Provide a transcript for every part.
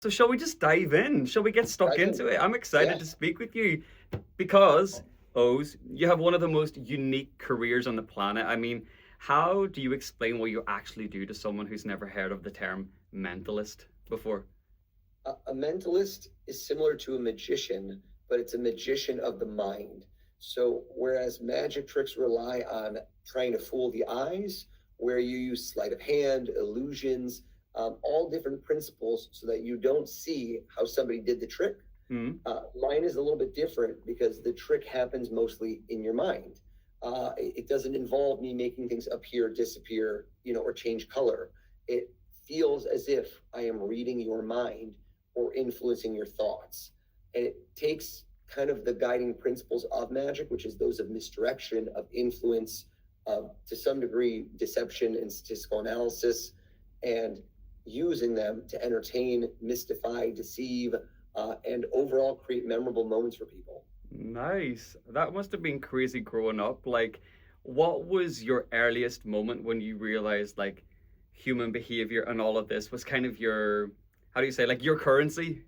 So shall we just dive in? Shall we get stuck Dive in. into it? I'm excited to Yes. speak with you because, Oz, you have one of the most unique careers on the planet. I mean, how do you explain what you actually do to someone who's never heard of the term mentalist before? A mentalist is similar to a magician, but it's a magician of the mind. So, whereas magic tricks rely on trying to fool the eyes, where you use sleight of hand, illusions, all different principles so that you don't see how somebody did the trick. Hmm. Mine is a little bit different because the trick happens mostly in your mind. It doesn't involve me making things appear, disappear, or change color. It feels as if I am reading your mind or influencing your thoughts. And it takes kind of the guiding principles of magic, which is those of misdirection, of influence, of to some degree deception and statistical analysis, and using them to entertain, mystify, deceive, and overall create memorable moments for people. Nice. That must have been crazy growing up. Like, what was your earliest moment when you realized like human behavior and all of this was kind of your, how do you say, like your currency?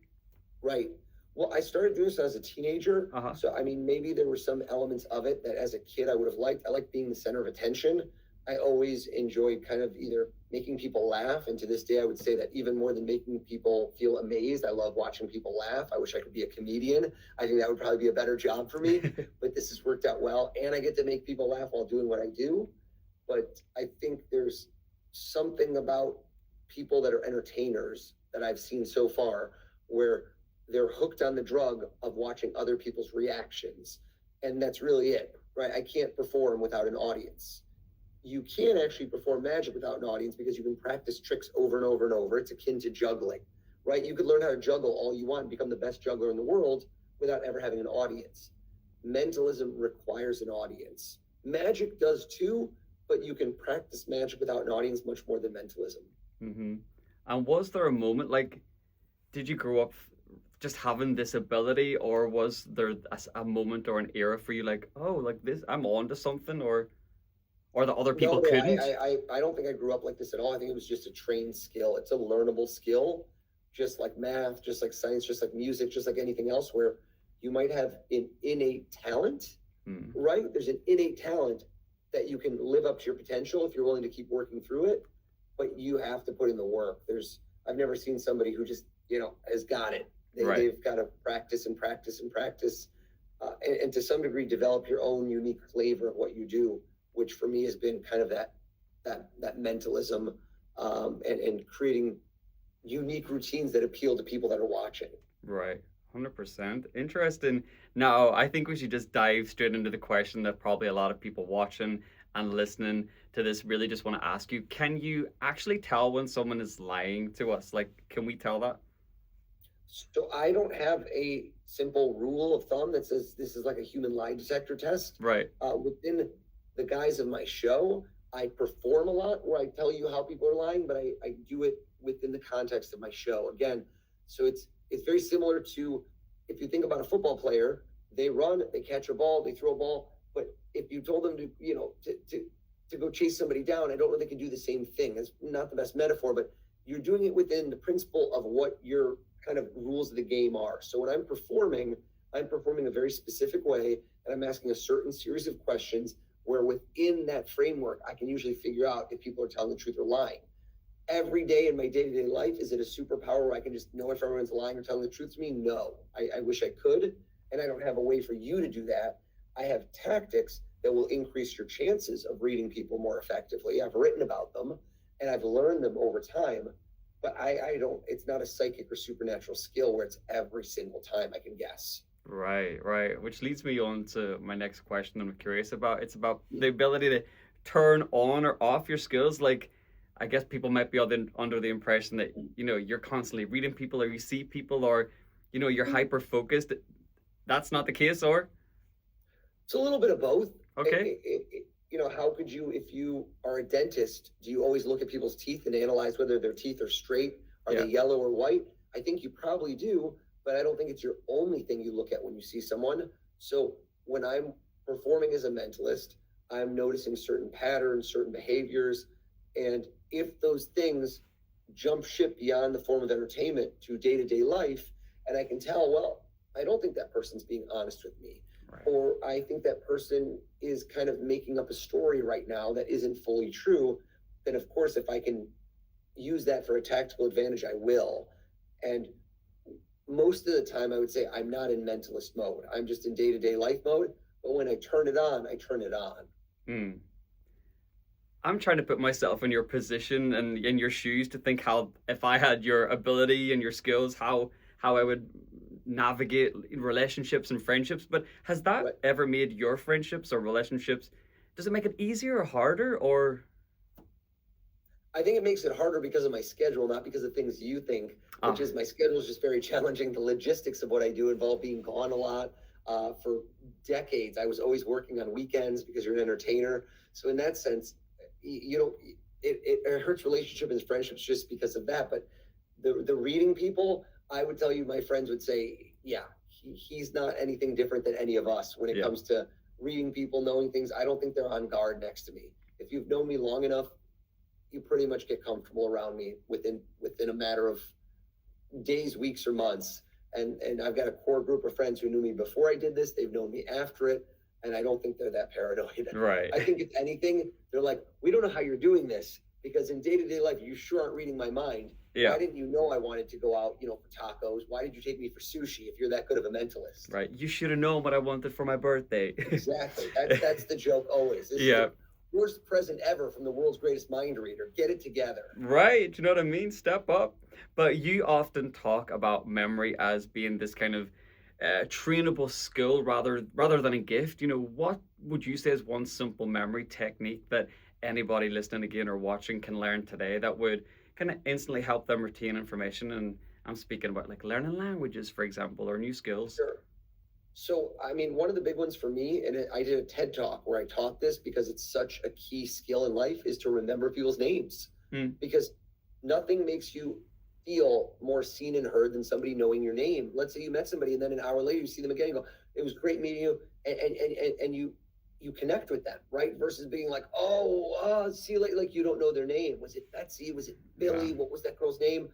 Right. Well, I started doing this as a teenager. Uh-huh. So, I mean, maybe there were some elements of it that as a kid I would have liked. I like being the center of attention. I always enjoyed kind of either making people laugh. And to this day, I would say that even more than making people feel amazed, I love watching people laugh. I wish I could be a comedian. I think that would probably be a better job for me, but this has worked out well. And I get to make people laugh while doing what I do. But I think there's something about people that are entertainers that I've seen so far where they're hooked on the drug of watching other people's reactions. And that's really it, right? I can't perform without an audience. You can actually perform magic without an audience because you can practice tricks over and over and over. It's akin to juggling, right? You could learn how to juggle all you want and become the best juggler in the world without ever having an audience. Mentalism requires an audience. Magic does too, but you can practice magic without an audience much more than mentalism. Mm-hmm. And was there a moment like, did you grow up just having this ability, or was there a moment or an era for you like, oh, like this, I'm on to something, or that other No, people no, couldn't? I don't think I grew up like this at all. I think it was just a trained skill. It's a learnable skill, just like math, just like science, just like music, just like anything else, where you might have an innate talent, Hmm. right? There's an innate talent that you can live up to your potential if you're willing to keep working through it, but you have to put in the work. I've never seen somebody who just, has got it. Right. They've got to practice and practice and practice, and to some degree develop your own unique flavor of what you do, which for me has been kind of that mentalism, and creating unique routines that appeal to people that are watching. Right. 100%. Interesting. Now, I think we should just dive straight into the question that probably a lot of people watching and listening to this really just want to ask you. Can you actually tell when someone is lying to us? Like, can we tell that? So I don't have a simple rule of thumb that says this is like a human lie detector test. Right. Within the guise of my show, I perform a lot where I tell you how people are lying, but I do it within the context of my show. Again, so it's very similar to if you think about a football player, they run, they catch a ball, they throw a ball, but if you told them to, to go chase somebody down, I don't know they can do the same thing. It's not the best metaphor, but you're doing it within the principle of what your kind of rules of the game are. So when I'm performing a very specific way and I'm asking a certain series of questions where within that framework, I can usually figure out if people are telling the truth or lying. Every day in my day-to-day life, is it a superpower where I can just know if everyone's lying or telling the truth to me? No. I wish I could, and I don't have a way for you to do that. I have tactics that will increase your chances of reading people more effectively. I've written about them and I've learned them over time, but I don't, it's not a psychic or supernatural skill where it's every single time I can guess. Right, right. Which leads me on to my next question I'm curious about. It's about the ability to turn on or off your skills. Like, I guess people might be under the impression that, you're constantly reading people or you see people or, you're hyper focused. That's not the case, or? It's a little bit of both. Okay. How could you, if you are a dentist, do you always look at people's teeth and analyze whether their teeth are straight? Are Yeah. they yellow or white? I think you probably do, but I don't think it's your only thing you look at when you see someone. So when I'm performing as a mentalist, I'm noticing certain patterns, certain behaviors. And if those things jump ship beyond the form of entertainment to day-to-day life, and I can tell, well, I don't think that person's being honest with me, Right. or I think that person is kind of making up a story right now that isn't fully true, then of course, if I can use that for a tactical advantage, I will. And most of the time, I would say I'm not in mentalist mode. I'm just in day-to-day life mode. But when I turn it on, I turn it on. Hmm. I'm trying to put myself in your position and in your shoes to think how, if I had your ability and your skills, how I would navigate relationships and friendships. But has that Right. ever made your friendships or relationships, does it make it easier or harder, or I think it makes it harder because of my schedule, not because of things you think, which is my schedule is just very challenging. The logistics of what I do involve being gone a lot. For decades, I was always working on weekends because you're an entertainer. So in that sense, you know, it hurts relationship and friendships just because of that. But the reading people, I would tell you, my friends would say, yeah, he's not anything different than any of us when it Yeah. comes to reading people, knowing things. I don't think they're on guard next to me. If you've known me long enough, you pretty much get comfortable around me within a matter of days, weeks, or months. And I've got a core group of friends who knew me before I did this. They've known me after it, and I don't think they're that paranoid. right? I think if anything, they're like, we don't know how you're doing this, because in day-to-day life, you sure aren't reading my mind. Yeah. Why didn't you know I wanted to go out, for tacos? Why did you take me for sushi if you're that good of a mentalist? Right. You should have known what I wanted for my birthday. Exactly. That's the joke always. This Yeah. is the worst present ever from the world's greatest mind reader. Get it together. Right. Do you know what I mean? Step up. But you often talk about memory as being this kind of trainable skill rather than a gift. What would you say is one simple memory technique that anybody listening again or watching can learn today that would kind of instantly help them retain information? And I'm speaking about like learning languages, for example, or new skills. Sure. So, I mean, one of the big ones for me, and I did a TED talk where I taught this because it's such a key skill in life, is to remember people's names. Because nothing makes you feel more seen and heard than somebody knowing your name. Let's say you met somebody and then an hour later you see them again, you go, it was great meeting you, and you connect with them, right? Versus being like, see you later, like you don't know their name. Was it Betsy? Was it Billy? Yeah. What was that girl's name?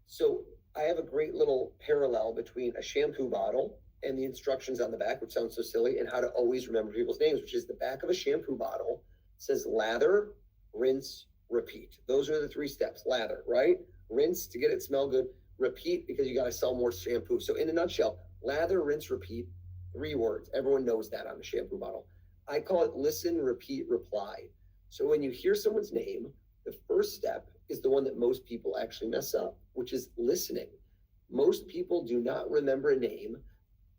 So I have a great little parallel between a shampoo bottle and the instructions on the back, which sounds so silly, and how to always remember people's names, which is the back of a shampoo bottle says lather, rinse, repeat. Those are the 3 steps. Lather, right? Rinse to get it smell good. Repeat because you got to sell more shampoo. So in a nutshell, lather, rinse, repeat, 3 words. Everyone knows that on the shampoo bottle. I call it listen, repeat, reply. So when you hear someone's name, the first step is the one that most people actually mess up, which is listening. Most people do not remember a name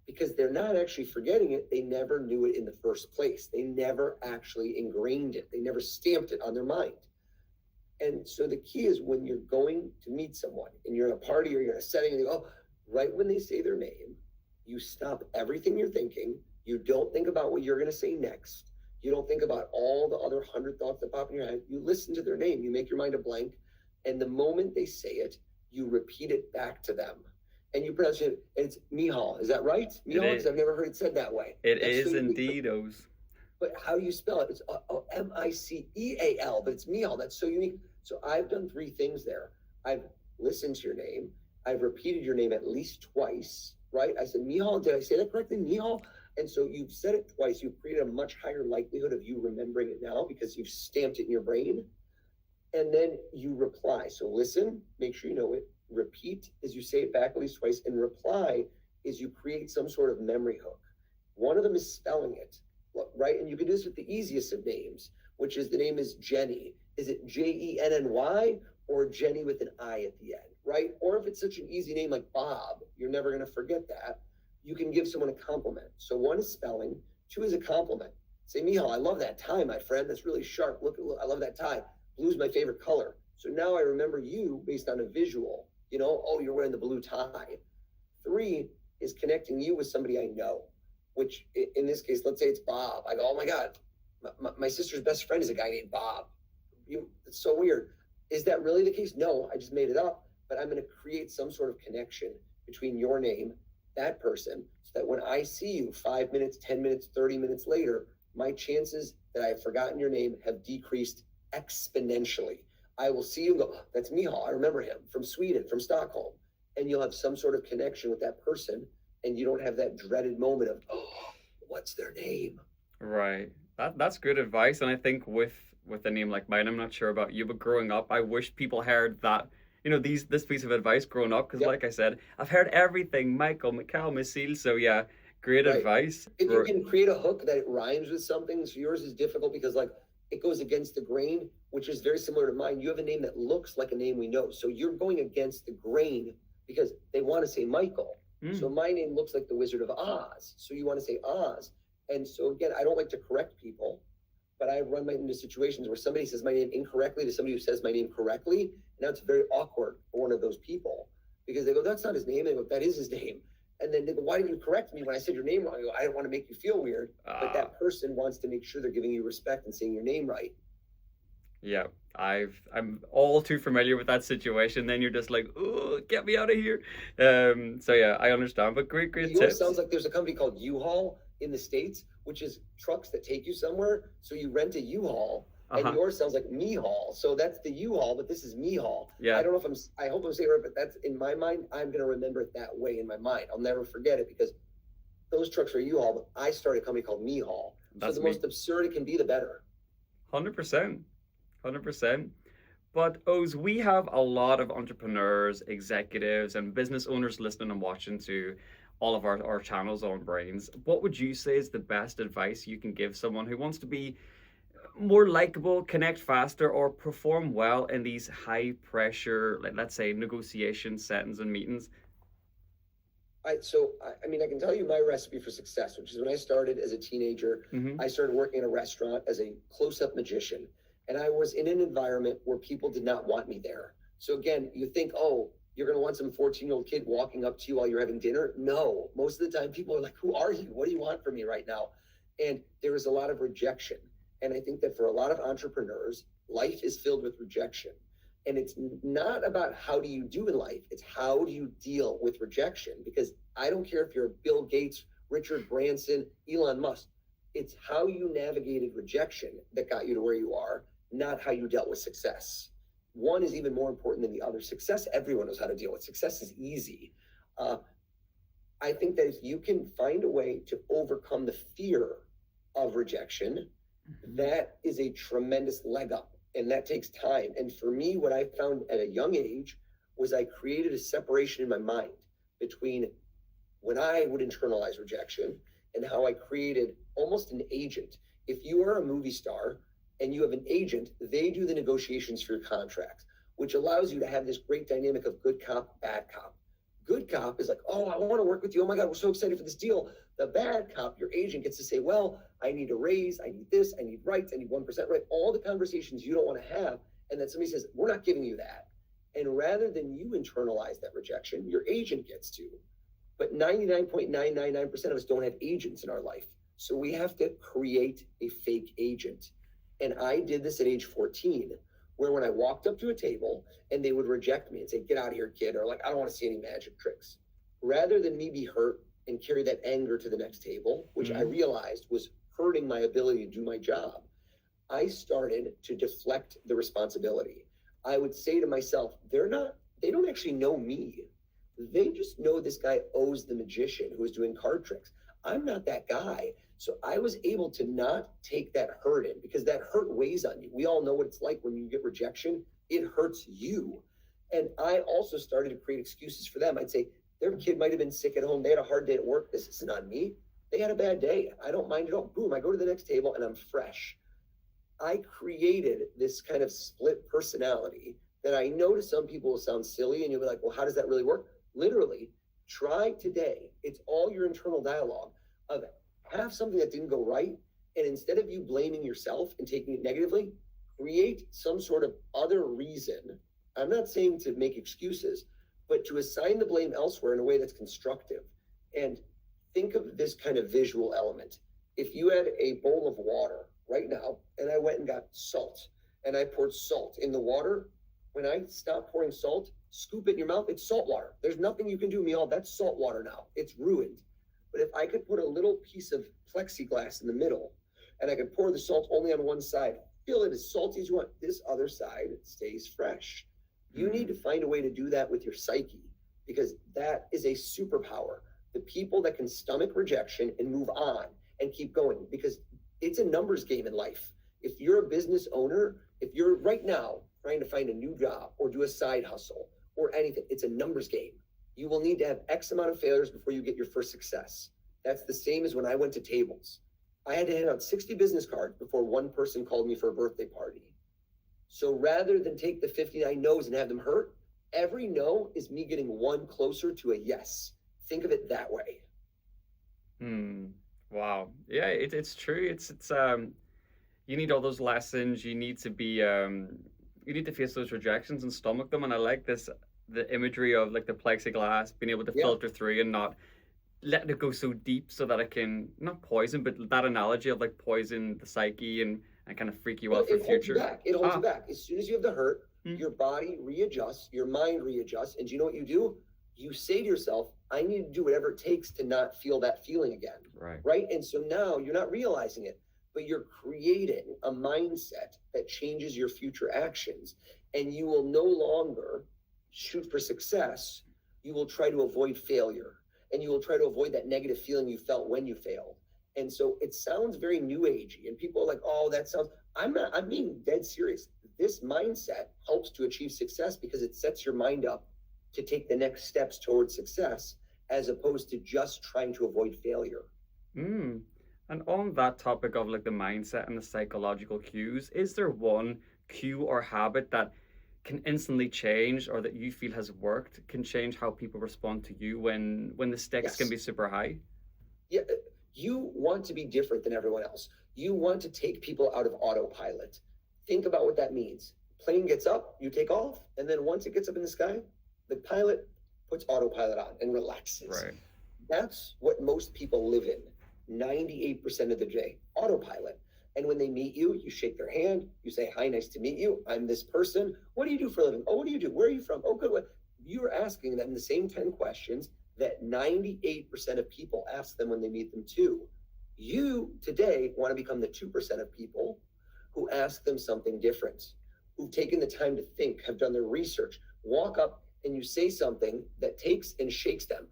because they're not actually forgetting it. They never knew it in the first place. They never actually ingrained it. They never stamped it on their mind. And so the key is when you're going to meet someone and you're in a party or you're in a setting and you go, right when they say their name, you stop everything you're thinking. You don't think about what you're going to say next. You don't think about all the other 100 thoughts that pop in your head. You listen to their name. You make your mind a blank. And the moment they say it, you repeat it back to them. And you pronounce it, and it's Mihal. Is that right? Mihal? Because I've never heard it said that way. It is indeed, O's. But how do you spell it? It's Miceal, but it's Mihal. That's so unique. So I've done 3 things there. I've listened to your name. I've repeated your name at least twice, right? I said, Mihal, did I say that correctly? Mihal? And so you've said it twice. You've created a much higher likelihood of you remembering it now because you've stamped it in your brain. And then you reply. So listen, make sure you know it. Repeat is you say it back at least twice. And reply is you create some sort of memory hook. One of them is spelling it, right? And you can do this with the easiest of names, which is the name is Jenny. Is it Jenny or Jenny with an I at the end, right? Or if it's such an easy name like Bob, you're never going to forget that. You can give someone a compliment. So 1 is spelling, 2 is a compliment. Say, Mihal, I love that tie, my friend. That's really sharp. Look, I love that tie. Blue's my favorite color. So now I remember you based on a visual, you're wearing the blue tie. 3 is connecting you with somebody I know, which in this case, let's say it's Bob. I go, oh my God, my sister's best friend is a guy named Bob. It's so weird. Is that really the case? No, I just made it up, but I'm going to create some sort of connection between your name, that person, so that when I see you 5 minutes, 10 minutes, 30 minutes later, my chances that I've forgotten your name have decreased exponentially. I will see you and go, "Oh, that's Mihal. I remember him from Sweden, from Stockholm." And you'll have some sort of connection with that person, and you don't have that dreaded moment of, "Oh, what's their name?" Right. That's good advice, and I think with a name like mine, I'm not sure about you, but growing up, I wish people heard that, this piece of advice growing up, because Yep, like I said, I've heard everything, Michael, Mikhail, Misil, so yeah, great right. advice. If you can create a hook that it rhymes with something, so yours is difficult because like it goes against the grain, which is very similar to mine. You have a name that looks like a name we know. So you're going against the grain because they want to say Michael. So my name looks like the Wizard of Oz. So you want to say Oz. And so again, I don't like to correct people, but I run into situations where somebody says my name incorrectly to somebody who says my name correctly. Now it's very awkward for one of those people because they go, "That's not his name." They go, "That is his name." And then they go, "Why didn't you correct me when I said your name wrong?" I go, "I don't want to make you feel weird." But that person wants to make sure they're giving you respect and saying your name right. Yeah, I'm all too familiar with that situation. Then you're just like, "Oh, get me out of here." So yeah, I understand, but great Yours tips. sounds like there's a company called U-Haul in the States, which is trucks that take you somewhere. So you rent a U-Haul, and yours sounds like Me-Haul. So that's the U-Haul, but this is Me-Haul. Yeah, I don't know if I hope I'm saying it right, but that's in my mind. I'm going to remember it that way in my mind. I'll never forget it because those trucks are U-Haul, but I started a company called Me-Haul. So that's the me. most absurd it can be, the better. 100%. 100%. But Oz, we have a lot of entrepreneurs, executives, and business owners listening and watching to all of our channels on Brainz. What would you say is the best advice you can give someone who wants to be more likable, connect faster, or perform well in these high pressure, like let's say negotiation settings and meetings? I mean, I can tell you my recipe for success, which is when I started as a teenager, I started working in a restaurant as a close-up magician. And I was in an environment where people did not want me there. So again, you think, oh, you're going to want some 14-year-old kid walking up to you while you're having dinner? No, most of the time people are like, "Who are you? What do you want from me right now?" And there is a lot of rejection. And I think that for a lot of entrepreneurs, life is filled with rejection. And it's not about how do you do in life, it's how do you deal with rejection. Because I don't care if you're Bill Gates, Richard Branson, Elon Musk, it's how you navigated rejection that got you to where you are, not how you dealt with success. One is even more important than the other. Success, everyone knows how to deal with. Success is easy. I think that if you can find a way to overcome the fear of rejection, that is a tremendous leg up, and that takes time. And for me, what I found at a young age was I created a separation in my mind between when I would internalize rejection and how I created almost an agent. If you are a movie star and you have an agent, they do the negotiations for your contracts, which allows you to have this great dynamic of good cop, bad cop. Good cop is like, "Oh, I want to work with you. Oh my God, we're so excited for this deal." The bad cop, your agent, gets to say, "Well, I need a raise, I need this, I need rights, I need 1% right." All the conversations you don't want to have. And then somebody says, "We're not giving you that." And rather than you internalize that rejection, your agent gets to. But 99.999% of us don't have agents in our life. So we have to create a fake agent. And I did this at age 14, where when I walked up to a table and they would reject me and say, "Get out of here, kid," or like, "I don't want to see any magic tricks." Rather than me be hurt and carry that anger to the next table, which I realized was hurting my ability to do my job, I started to deflect the responsibility. I would say to myself, they don't actually know me. They just know this guy owes the magician who is doing card tricks. I'm not that guy. So I was able to not take that hurt in because that hurt weighs on you. We all know what it's like when you get rejection. It hurts you. And I also started to create excuses for them. I'd say, their kid might have been sick at home. They had a hard day at work. This isn't on me. They had a bad day. I don't mind at all. Boom, I go to the next table and I'm fresh. I created this kind of split personality that I know to some people will sound silly. And you'll be like, "Well, how does that really work?" Literally, try today. It's all your internal dialogue of have something that didn't go right. And instead of you blaming yourself and taking it negatively, create some sort of other reason. I'm not saying to make excuses, but to assign the blame elsewhere in a way that's constructive. And think of this kind of visual element. If you had a bowl of water right now, and I went and got salt, and I poured salt in the water, when I stop pouring salt, scoop it in your mouth, it's salt water. There's nothing you can do, Mihal. That's salt water now. It's ruined. But if I could put a little piece of plexiglass in the middle, and I could pour the salt only on one side, Feel it as salty as you want. This other side stays fresh. You need to find a way to do that with your psyche, because that is a superpower. The people that can stomach rejection and move on and keep going, because it's a numbers game in life. If you're a business owner, if you're right now trying to find a new job or do a side hustle or anything, it's a numbers game. You will need to have X amount of failures before you get your first success. That's the same as when I went to tables. I had to hand out 60 business cards before one person called me for a birthday party. So rather than take the 59 no's and have them hurt, every no is me getting one closer to a yes. Think of it that way. Wow. Yeah, it's true. It's you need all those lessons. You need to be you need to face those rejections and stomach them. And I like the imagery of like the plexiglass, being able to filter through and not letting it go so deep so that it can not poison, but that analogy of like poison the psyche and kind of freak you out for It holds future. you back. It holds you back. As soon as you have the hurt, your body readjusts, your mind readjusts, and do you know what you do? You say to yourself, I need to do whatever it takes to not feel that feeling again. Right. And so now you're not realizing it, but you're creating a mindset that changes your future actions, and you will no longer shoot for success. You will try to avoid failure, and you will try to avoid that negative feeling you felt when you failed. And so it sounds very new agey, and people are like, oh, that sounds, I'm being dead serious. This mindset helps to achieve success because it sets your mind up to take the next steps towards success, as opposed to just trying to avoid failure. And on that topic of like the mindset and the psychological cues, is there one cue or habit that can instantly change, or that you feel has worked, can change how people respond to you when the stakes can be super high? Yeah, you want to be different than everyone else. You want to take people out of autopilot. Think about what that means. Plane gets up, you take off, and then once it gets up in the sky, the pilot puts autopilot on and relaxes. Right. That's what most people live in 98% of the day, autopilot. And when they meet you, you shake their hand, you say, hi, nice to meet you. I'm this person. What do you do for a living? Oh, what do you do? Where are you from? Oh, good. You're asking them the same 10 questions that 98% of people ask them when they meet them too. You today want to become the 2% of people who ask them something different, who've taken the time to think, have done their research, walk up and you say something that takes and shakes them.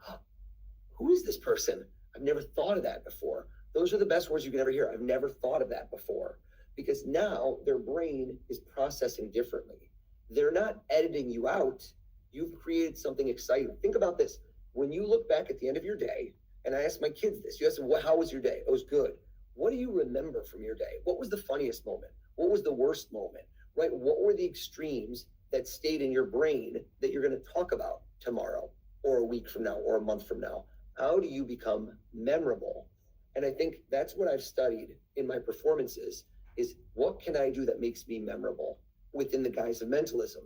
Who is this person? I've never thought of that before. Those are the best words you can ever hear. I've never thought of that before, because now their brain is processing differently. They're not editing you out. You've created something exciting. Think about this. When you look back at the end of your day, and I ask my kids this, you ask them, how was your day? It was good. What do you remember from your day? What was the funniest moment? What was the worst moment, right? What were the extremes that stayed in your brain that you're going to talk about tomorrow or a week from now or a month from now? How do you become memorable? And I think that's what I've studied in my performances is what can I do that makes me memorable within the guise of mentalism?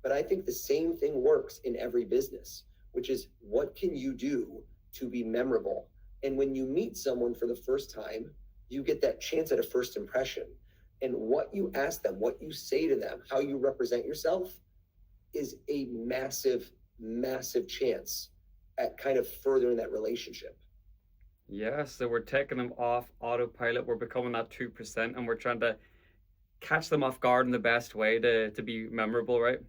But I think the same thing works in every business, which is what can you do to be memorable? And when you meet someone for the first time, you get that chance at a first impression. And what you ask them, what you say to them, how you represent yourself is a massive, massive chance at kind of furthering that relationship. Yeah, so we're taking them off autopilot, we're becoming that 2%, and we're trying to catch them off guard in the best way to be memorable, right?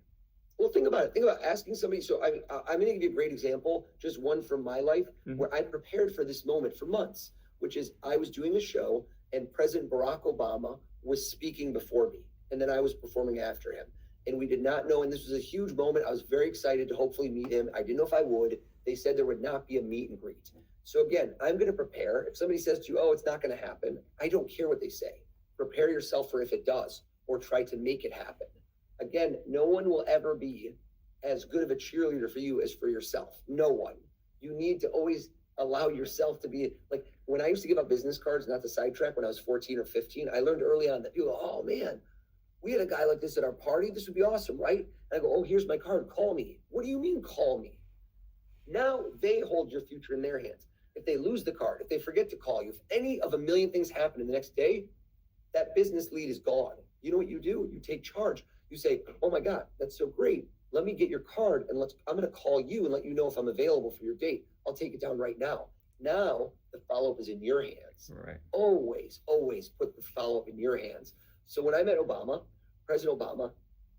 Well, think about it. Think about asking somebody. So I'm going to give you a great example, just one from my life, where I prepared for this moment for months, which is I was doing a show and President Barack Obama was speaking before me, and then I was performing after him. And we did not know, and this was a huge moment. I was very excited to hopefully meet him. I didn't know if I would. They said there would not be a meet and greet. So again, I'm going to prepare. If somebody says to you, oh, it's not going to happen, I don't care what they say. Prepare yourself for if it does, or try to make it happen. Again, no one will ever be as good of a cheerleader for you as for yourself. No one. You need to always allow yourself to be like, when I used to give out business cards, not to sidetrack, when I was 14 or 15, I learned early on that people go, oh man, we had a guy like this at our party. This would be awesome, right? And I go, oh, here's my card. Call me. What do you mean call me? Now they hold your future in their hands. If they lose the card, if they forget to call you, if any of a million things happen in the next day, that business lead is gone. You know what you do? You take charge. You say, oh my God, that's so great. Let me get your card and I'm going to call you and let you know if I'm available for your date. I'll take it down right now. Now the follow-up is in your hands. Right. Always, always put the follow-up in your hands. So when I met President Obama,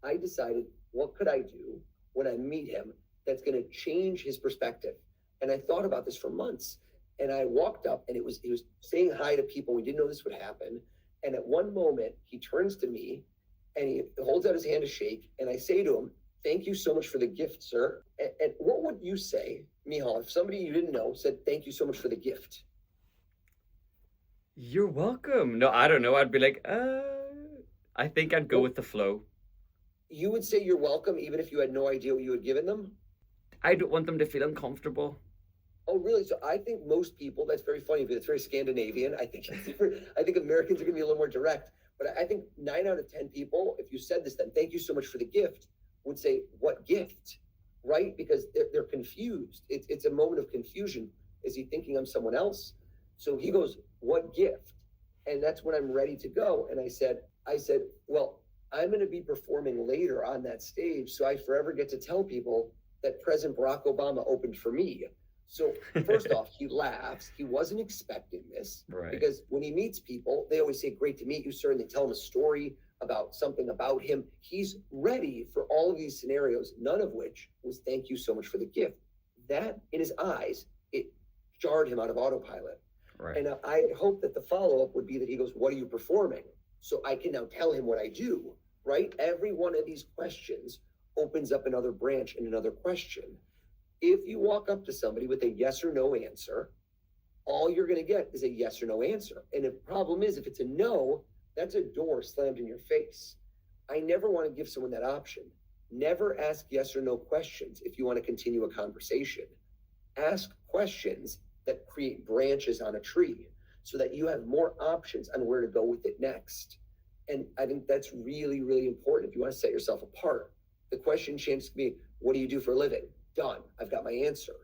I decided, what could I do when I meet him that's going to change his perspective? And I thought about this for months. And I walked up, and he was saying hi to people. We didn't know this would happen. And at one moment, he turns to me and he holds out his hand to shake. And I say to him, "Thank you so much for the gift, sir." And what would you say, Mihal, if somebody you didn't know said, "Thank you so much for the gift"? You're welcome. No, I don't know. I'd be like, I think I'd go with the flow. You would say you're welcome even if you had no idea what you had given them? I don't want them to feel uncomfortable. Oh, really? So I think most people, that's very funny, but it's very Scandinavian. I think Americans are going to be a little more direct. But I think 9 out of 10 people, if you said this, then "Thank you so much for the gift," would say, "What gift?" Right? Because they're confused. It's a moment of confusion. Is he thinking I'm someone else? So he goes, "What gift?" And that's when I'm ready to go. And I said, "Well, I'm going to be performing later on that stage. So I forever get to tell people that President Barack Obama opened for me." So first off, he laughs. He wasn't expecting this, Right. because when he meets people, they always say, "Great to meet you, sir." And they tell him a story about something about him. He's ready for all of these scenarios, none of which was "Thank you so much for the gift." That, in his eyes, it jarred him out of autopilot. Right. And I hope that the follow-up would be that he goes, "What are you performing?" So I can now tell him what I do, right? Every one of these questions opens up another branch and another question. If you walk up to somebody with a yes or no answer, all you're going to get is a yes or no answer. And the problem is, if it's a no, that's a door slammed in your face. I never want to give someone that option. Never ask yes or no questions if you want to continue a conversation. Ask questions that create branches on a tree so that you have more options on where to go with it next. And I think that's really, really important if you want to set yourself apart. The question changes to be, "What do you do for a living?" Done. I've got my answer.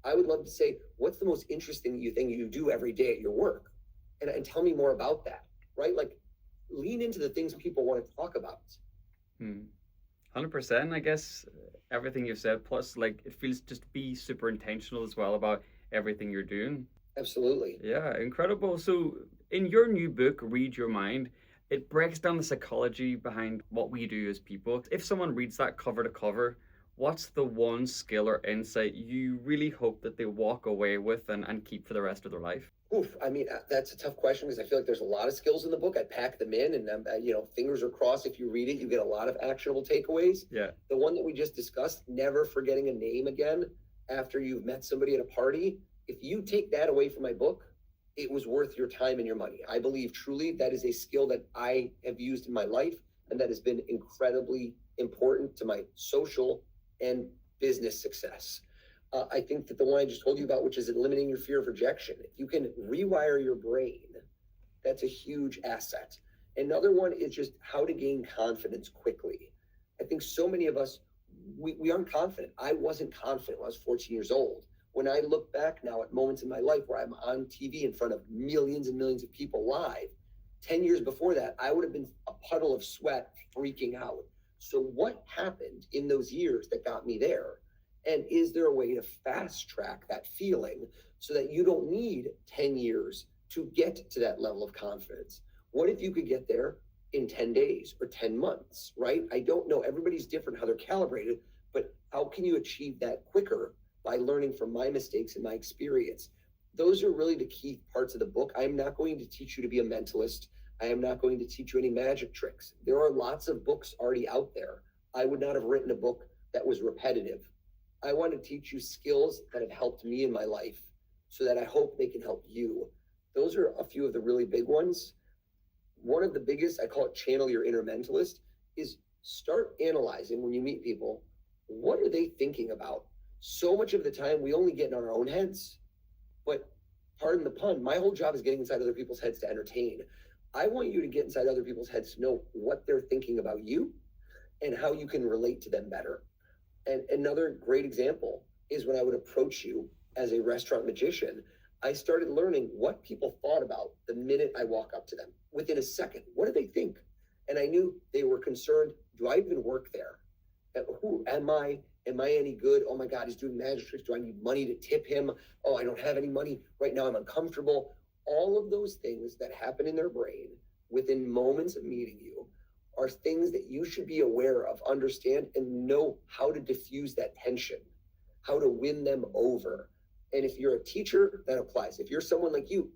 I would love to say, "What's the most interesting thing you do every day at your work?" And tell me more about that, right? Like, lean into the things people want to talk about. 100%, I guess, everything you've said. Plus, like, it feels just to be super intentional as well about everything you're doing. Absolutely. Yeah, incredible. So, in your new book, Read Your Mind, it breaks down the psychology behind what we do as people. If someone reads that cover to cover, what's the one skill or insight you really hope that they walk away with and keep for the rest of their life? Oof, I mean, that's a tough question because I feel like there's a lot of skills in the book. I pack them in, and fingers are crossed. If you read it, you get a lot of actionable takeaways. Yeah. The one that we just discussed, never forgetting a name again after you've met somebody at a party. If you take that away from my book, it was worth your time and your money. I believe truly that is a skill that I have used in my life, and that has been incredibly important to my social and business success. I think that the one I just told you about, which is eliminating your fear of rejection, if you can rewire your brain, that's a huge asset. Another one is just how to gain confidence quickly. I think so many of us, we aren't confident. I wasn't confident when I was 14 years old. When I look back now at moments in my life where I'm on TV in front of millions and millions of people live, 10 years before that, I would have been a puddle of sweat freaking out. So what happened in those years that got me there? And is there a way to fast track that feeling so that you don't need 10 years to get to that level of confidence? What if you could get there in 10 days or 10 months, right? I don't know. Everybody's different how they're calibrated, but how can you achieve that quicker by learning from my mistakes and my experience? Those are really the key parts of the book. I'm not going to teach you to be a mentalist. I am not going to teach you any magic tricks. There are lots of books already out there. I would not have written a book that was repetitive. I want to teach you skills that have helped me in my life so that I hope they can help you. Those are a few of the really big ones. One of the biggest, I call it channel your inner mentalist, is start analyzing when you meet people, what are they thinking about? So much of the time we only get in our own heads, but pardon the pun, my whole job is getting inside other people's heads to entertain. I want you to get inside other people's heads to know what they're thinking about you and how you can relate to them better. And another great example is when I would approach you as a restaurant magician, I started learning what people thought about the minute I walk up to them. Within a second, what do they think? And I knew they were concerned, do I even work there? Who am I? Am I any good? Oh my God, he's doing magic tricks. Do I need money to tip him? Oh, I don't have any money. Right now I'm uncomfortable. All of those things that happen in their brain within moments of meeting you are things that you should be aware of, understand, and know how to diffuse that tension, how to win them over. And if you're a teacher, that applies. If you're someone like you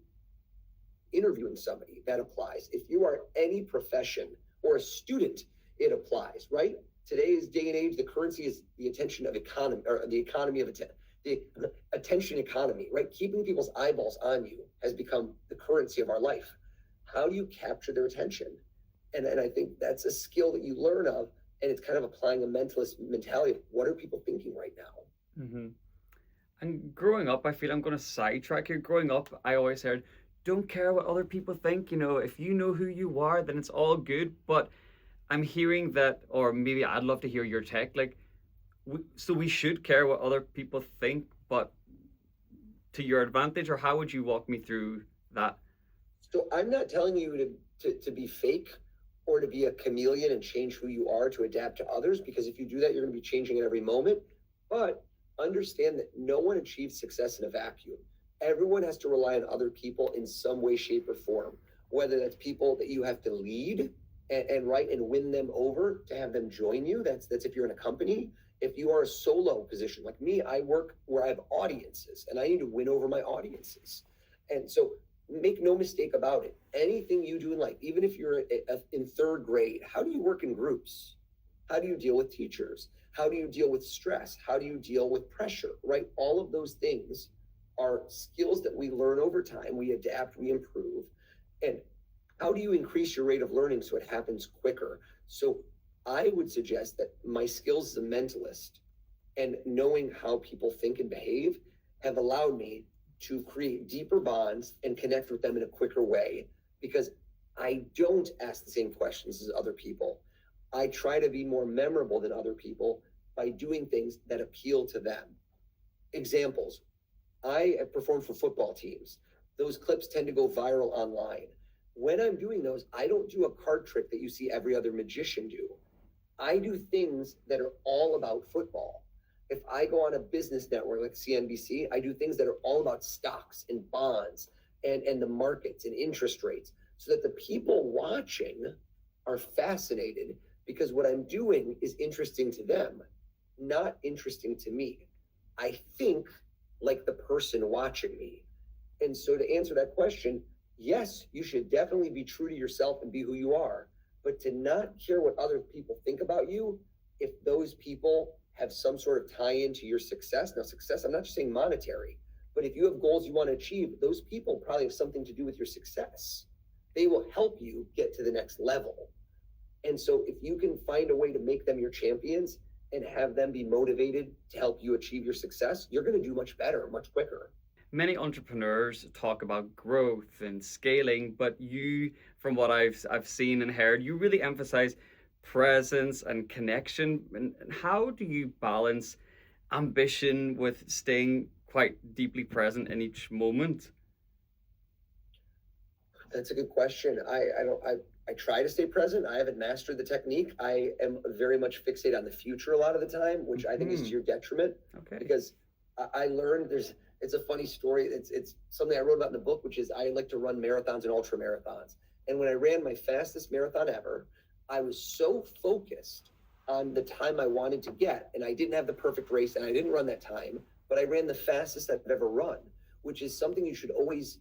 interviewing somebody, that applies. If you are any profession or a student, it applies, right? Today's day and age, the currency is the attention of economy, or the economy of the attention economy, right? Keeping people's eyeballs on you has become the currency of our life. How do you capture their attention? And I think that's a skill that you learn of, and it's kind of applying a mentalist mentality of what are people thinking right now? Mm-hmm. And growing up, I feel I'm going to sidetrack here. Growing up, I always heard, don't care what other people think. You know, if you know who you are, then it's all good. But I'm hearing that, or maybe I'd love to hear your take. Like, so we should care what other people think, but to your advantage, or how would you walk me through that? So I'm not telling you to be fake or to be a chameleon and change who you are to adapt to others, because if you do that, you're going to be changing at every moment. But understand that no one achieves success in a vacuum. Everyone has to rely on other people in some way, shape, or form, whether that's people that you have to lead and win them over to have them join you. That's if you're in a company. If you are a solo position like me, I work where I have audiences and I need to win over my audiences. And so make no mistake about it. Anything you do in life, even if you're in third grade, how do you work in groups? How do you deal with teachers? How do you deal with stress? How do you deal with pressure, right? All of those things are skills that we learn over time. We adapt, we improve. And how do you increase your rate of learning so it happens quicker? So I would suggest that my skills as a mentalist and knowing how people think and behave have allowed me to create deeper bonds and connect with them in a quicker way, because I don't ask the same questions as other people. I try to be more memorable than other people by doing things that appeal to them. Examples, I have performed for football teams. Those clips tend to go viral online. When I'm doing those, I don't do a card trick that you see every other magician do. I do things that are all about football. If I go on a business network like CNBC, I do things that are all about stocks and bonds and the markets and interest rates, so that the people watching are fascinated because what I'm doing is interesting to them, not interesting to me. I think like the person watching me. And so to answer that question, yes, you should definitely be true to yourself and be who you are, but to not care what other people think about you, if those people have some sort of tie-in to your success. Now, success, I'm not just saying monetary, but if you have goals you want to achieve, those people probably have something to do with your success. They will help you get to the next level. And so if you can find a way to make them your champions and have them be motivated to help you achieve your success, you're going to do much better, much quicker. Many entrepreneurs talk about growth and scaling, but you, from what I've seen and heard, you really emphasize presence and connection. And how do you balance ambition with staying quite deeply present in each moment? That's a good question. I try to stay present. I haven't mastered the technique. I am very much fixated on the future a lot of the time, which I think is to your detriment. Okay. Because I learned it's a funny story. It's something I wrote about in the book, which is I like to run marathons and ultra marathons. And when I ran my fastest marathon ever, I was so focused on the time I wanted to get, and I didn't have the perfect race, and I didn't run that time, but I ran the fastest I've ever run, which is something you should always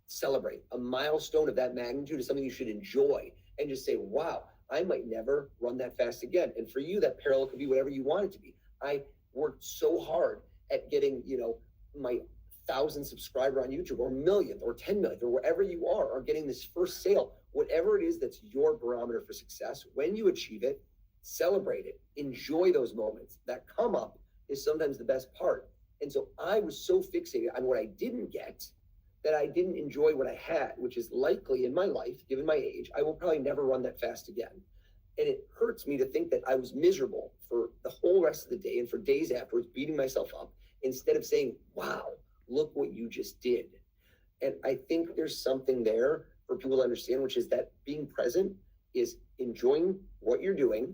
celebrate. A milestone of that magnitude is something you should enjoy and just say, wow, I might never run that fast again. And for you, that parallel could be whatever you want it to be. I worked so hard at getting, my 1,000 subscriber on YouTube, or millionth, or 10 millionth, or wherever you are, or getting this first sale, whatever it is that's your barometer for success. When you achieve it, celebrate it, enjoy those moments. That come up is sometimes the best part. And so I was so fixated on what I didn't get that I didn't enjoy what I had, which is likely in my life, given my age, I will probably never run that fast again. And it hurts me to think that I was miserable for the whole rest of the day and for days afterwards, beating myself up, instead of saying, wow, look what you just did. And I think there's something there for people to understand, which is that being present is enjoying what you're doing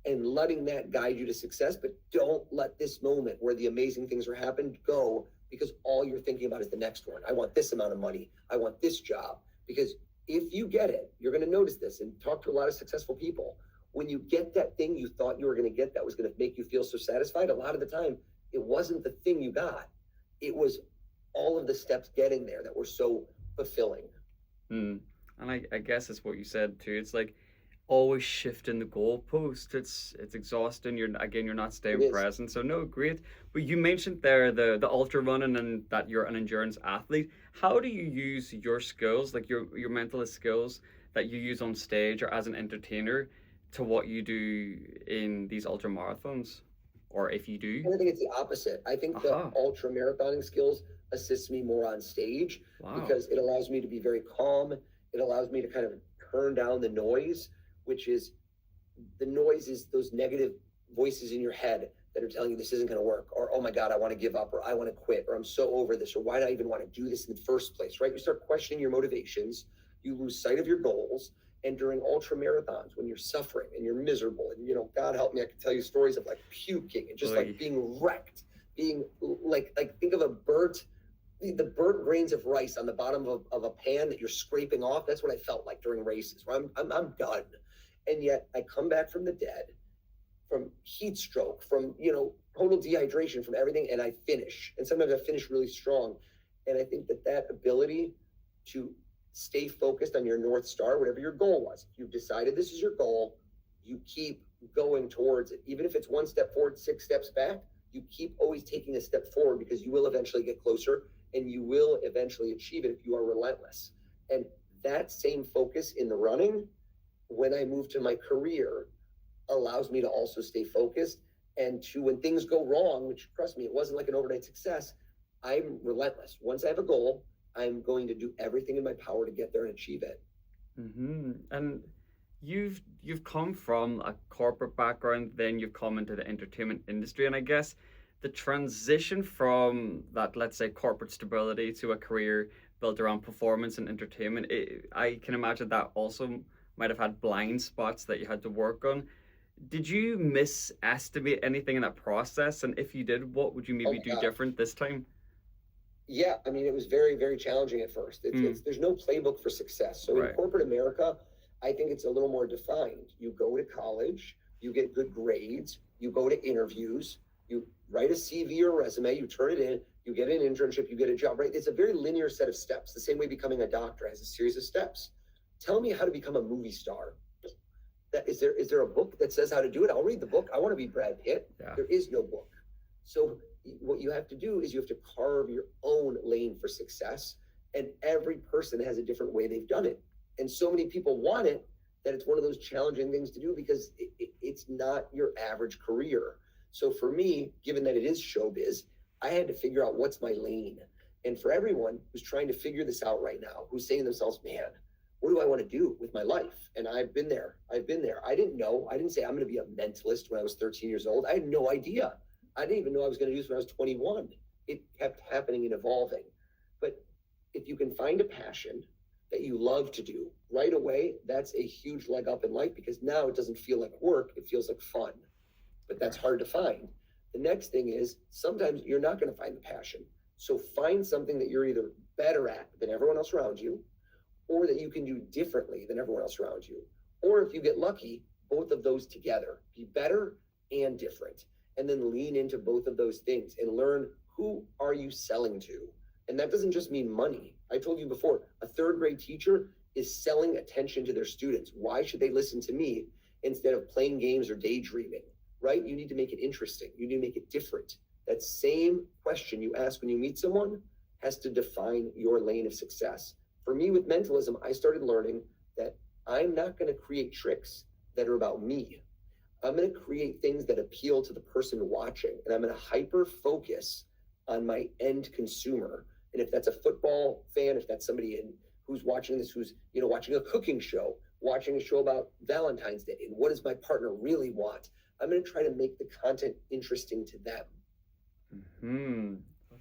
and letting that guide you to success. But don't let this moment where the amazing things are happening go, because all you're thinking about is the next one. I want this amount of money. I want this job. Because if you get it, you're going to notice this and talk to a lot of successful people. When you get that thing you thought you were going to get that was going to make you feel so satisfied, a lot of the time, it wasn't the thing you got. It was all of the steps getting there that were so fulfilling. Mm. And I guess it's what you said too. It's like always shifting the goalpost. It's exhausting. You're not It staying is. present. So no, great. But you mentioned there the ultra running and that you're an endurance athlete. How do you use your skills, like your mentalist skills that you use on stage or as an entertainer, to what you do in these ultra marathons, or if you do? And I think it's the opposite. I think the Aha! ultra marathoning skills assist me more on stage Wow! because it allows me to be very calm. It allows me to kind of turn down the noise, which is the noise is those negative voices in your head that are telling you this isn't going to work, or oh my God, I want to give up, or I want to quit, or I'm so over this, or why do I even want to do this in the first place, right? You start questioning your motivations, you lose sight of your goals. And during ultra marathons, when you're suffering and you're miserable, and God help me, I can tell you stories of like puking and just like Oy. being wrecked, being like think of the burnt grains of rice on the bottom of a pan that you're scraping off. That's what I felt like during races, where I'm done. And yet I come back from the dead, from heat stroke, from total dehydration, from everything, and I finish. And sometimes I finish really strong. And I think that ability to stay focused on your North Star, whatever your goal was. If you've decided this is your goal, you keep going towards it. Even if it's one step forward, six steps back, you keep always taking a step forward because you will eventually get closer and you will eventually achieve it if you are relentless. And that same focus in the running, when I move to my career, allows me to also stay focused and to, when things go wrong, which trust me, it wasn't like an overnight success, I'm relentless. Once I have a goal, I'm going to do everything in my power to get there and achieve it. And you've come from a corporate background, then you've come into the entertainment industry, and I guess the transition from that, let's say, corporate stability to a career built around performance and entertainment, I can imagine that also might have had blind spots that you had to work on. Did you misestimate anything in that process? And if you did, what would you Oh maybe my do God. different this time? Yeah, I mean, it was very, very challenging at first. Mm, There's no playbook for success. So in right. corporate America, I think it's a little more defined. You go to college, you get good grades, you go to interviews, you write a CV or resume, you turn it in, you get an internship, you get a job, right? It's a very linear set of steps. The same way becoming a doctor has a series of steps. Tell me how to become a movie star. Is there a book that says how to do it? I'll read the book. I want to be Brad Pitt. Yeah. There is no book. So what you have to do is you have to carve your own lane for success. And every person has a different way they've done it. And so many people want it that it's one of those challenging things to do because it's not your average career. So for me, given that it is showbiz, I had to figure out what's my lane. And for everyone who's trying to figure this out right now, who's saying to themselves, man, what do I want to do with my life? And I've been there. I didn't know. I didn't say I'm going to be a mentalist when I was 13 years old. I had no idea. I didn't even know I was going to do this when I was 21. It kept happening and evolving. But if you can find a passion that you love to do right away, that's a huge leg up in life because now it doesn't feel like work. It feels like fun. But that's hard to find. The next thing is sometimes you're not going to find the passion. So find something that you're either better at than everyone else around you, or that you can do differently than everyone else around you. Or if you get lucky, both of those together. Be better and different. And then lean into both of those things and learn, who are you selling to? And that doesn't just mean money. I told you before, a third grade teacher is selling attention to their students. Why should they listen to me instead of playing games or daydreaming, right? You need to make it interesting. You need to make it different. That same question you ask when you meet someone has to define your lane of success. For me with mentalism, I started learning that I'm not going to create tricks that are about me. I'm going to create things that appeal to the person watching, and I'm going to hyper focus on my end consumer. And if that's a football fan, if that's somebody who's watching this, who's watching a cooking show, watching a show about Valentine's Day, and what does my partner really want? I'm going to try to make the content interesting to them. Hmm.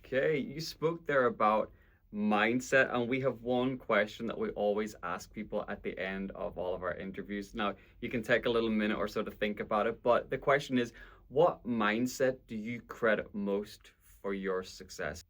Okay, you spoke there about mindset, and we have one question that we always ask people at the end of all of our interviews. Now, you can take a little minute or so to think about it, but the question is, what mindset do you credit most for your success?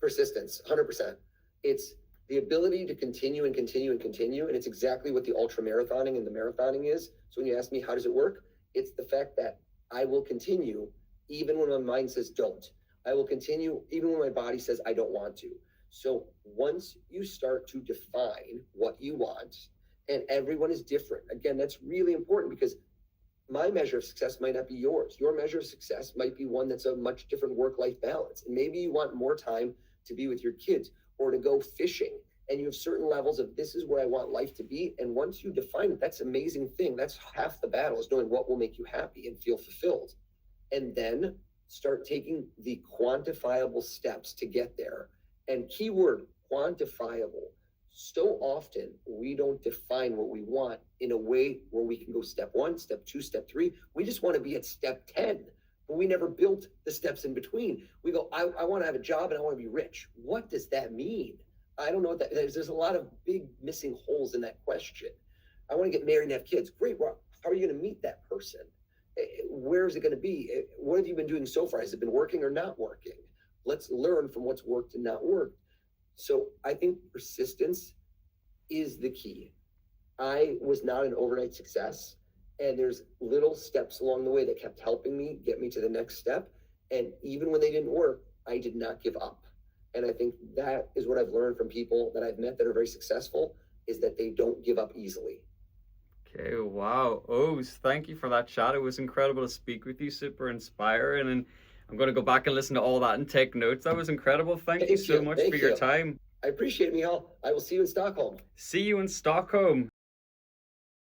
Persistence, 100%. It's The ability to continue and continue and continue. And it's exactly what the ultra marathoning and the marathoning is. So when you ask me, how does it work? It's the fact that I will continue even when my mind says don't. I will continue even when my body says I don't want to. So once you start to define what you want, and everyone is different. Again, that's really important because my measure of success might not be yours. Your measure of success might be one that's a much different work-life balance. And maybe you want more time to be with your kids or to go fishing. And you have certain levels of this is where I want life to be. And once you define it, that's an amazing thing. That's half the battle, is knowing what will make you happy and feel fulfilled. And then start taking the quantifiable steps to get there. And keyword, quantifiable. So often we don't define what we want in a way where we can go step 1, step 2, step 3. We just want to be at step 10, but we never built the steps in between. We go, I want to have a job and I want to be rich. What does that mean? I don't know what that is. There's a lot of big missing holes in that question. I want to get married and have kids. Great. Well, how are you going to meet that person? Where is it going to be? What have you been doing so far? Has it been working or not working? Let's learn from what's worked and not worked. So I think persistence is the key. I was not an overnight success, and there's little steps along the way that kept helping me get me to the next step. And even when they didn't work, I did not give up. And I think that is what I've learned from people that I've met that are very successful, is that they don't give up easily. Okay, wow. Oz, thank you for that chat. It was incredible to speak with you, super inspiring. And I'm going to go back and listen to all that and take notes. That was incredible. Thank you so much for your time. I appreciate it, Michal. I will see you in Stockholm. See you in Stockholm.